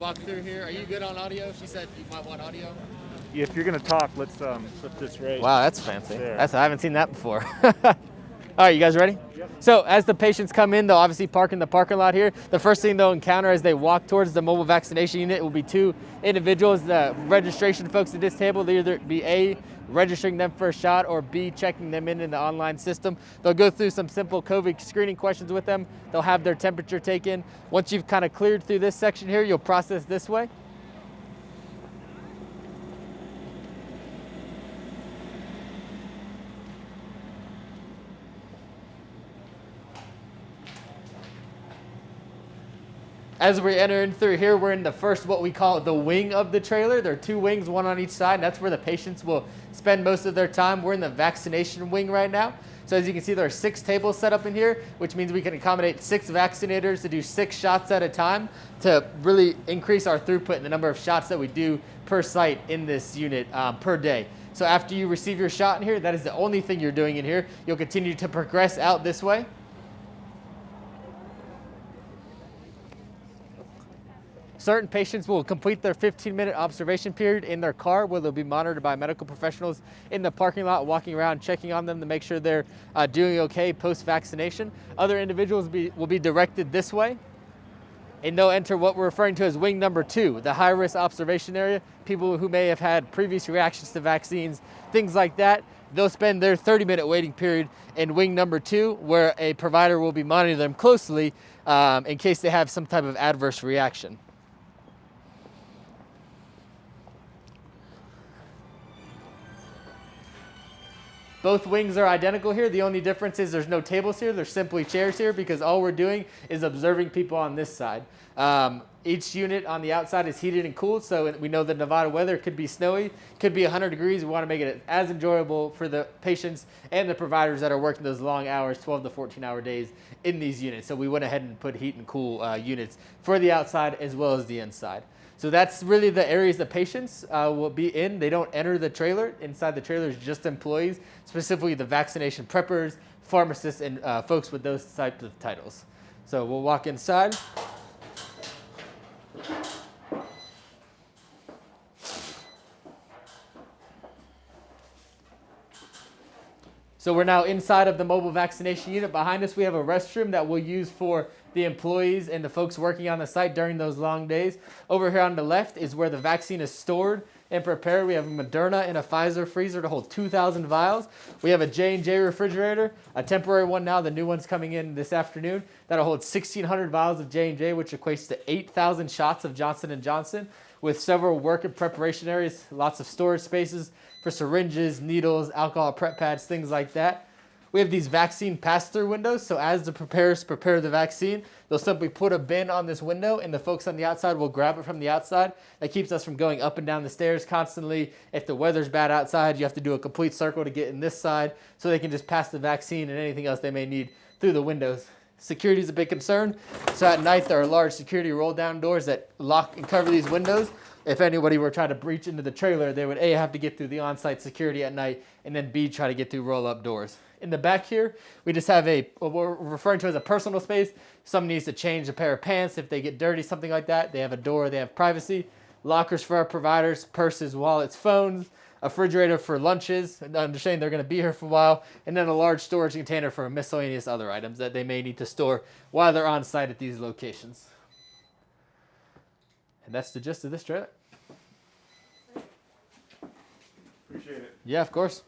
Walk through here. Are you good on audio? She said you might want audio. If you're gonna talk, let's put this right. Wow, that's fancy. There. I haven't seen that before. All right, you guys ready? Yep. So as the patients come in, they'll obviously park in the parking lot here. The first thing they'll encounter as they walk towards the mobile vaccination unit will be two individuals. The registration folks at this table, they'll either be A, registering them for a shot, or B, checking them in the online system. They'll go through some simple COVID screening questions with them. They'll have their temperature taken. Once you've kind of cleared through this section here, you'll process this way. As we're entering through here, we're in the first, what we call the wing of the trailer. There are two wings, one on each side, and that's where the patients will spend most of their time. We're in the vaccination wing right now. So as you can see, there are 6 tables set up in here, which means we can accommodate 6 vaccinators to do 6 shots at a time to really increase our throughput and the number of shots that we do per site in this unit per day. So after you receive your shot in here, that is the only thing you're doing in here. You'll continue to progress out this way. Certain patients will complete their 15-minute observation period in their car, where they'll be monitored by medical professionals in the parking lot, walking around, checking on them to make sure they're doing okay post-vaccination. Other individuals will be directed this way, and they'll enter what we're referring to as wing number 2, the high-risk observation area. People who may have had previous reactions to vaccines, things like that. They'll spend their 30-minute waiting period in wing number 2, where a provider will be monitoring them closely in case they have some type of adverse reaction. Both wings are identical here. The only difference is there's no tables here. There's simply chairs here because all we're doing is observing people on this side. Each unit on the outside is heated and cooled, so we know the Nevada weather could be snowy, could be 100 degrees. We want to make it as enjoyable for the patients and the providers that are working those long hours, 12 to 14-hour days in these units. So we went ahead and put heat and cool units for the outside as well as the inside. So that's really the areas the patients will be in. They don't enter the trailer. Inside the trailer is just employees, specifically the vaccination preppers, pharmacists, and folks with those types of titles. So we'll walk inside. So we're now inside of the mobile vaccination unit. Behind us, we have a restroom that we'll use for the employees and the folks working on the site during those long days. Over here on the left is where the vaccine is stored and prepared. We have a Moderna and a Pfizer freezer to hold 2,000 vials. We have a J&J refrigerator, a temporary one now. The new one's coming in this afternoon. That'll hold 1,600 vials of J&J, which equates to 8,000 shots of Johnson & Johnson, with several work and preparation areas, lots of storage spaces for syringes, needles, alcohol prep pads, things like that. We have these vaccine pass-through windows, so as the preparers prepare the vaccine, they'll simply put a bin on this window and the folks on the outside will grab it from the outside. That keeps us from going up and down the stairs constantly. If the weather's bad outside, you have to do a complete circle to get in this side, so they can just pass the vaccine and anything else they may need through the windows. Security is a big concern, so at night there are large security roll-down doors that lock and cover these windows. If anybody were trying to breach into the trailer, they would A, have to get through the on-site security at night, and then B, try to get through roll-up doors. In the back here, we just have what we're referring to as a personal space. Someone needs to change a pair of pants if they get dirty, something like that. They have a door, they have privacy. Lockers for our providers, purses, wallets, phones, a refrigerator for lunches, understanding they're going to be here for a while, and then a large storage container for miscellaneous other items that they may need to store while they're on site at these locations. And that's the gist of this trailer. Appreciate it. Yeah, of course.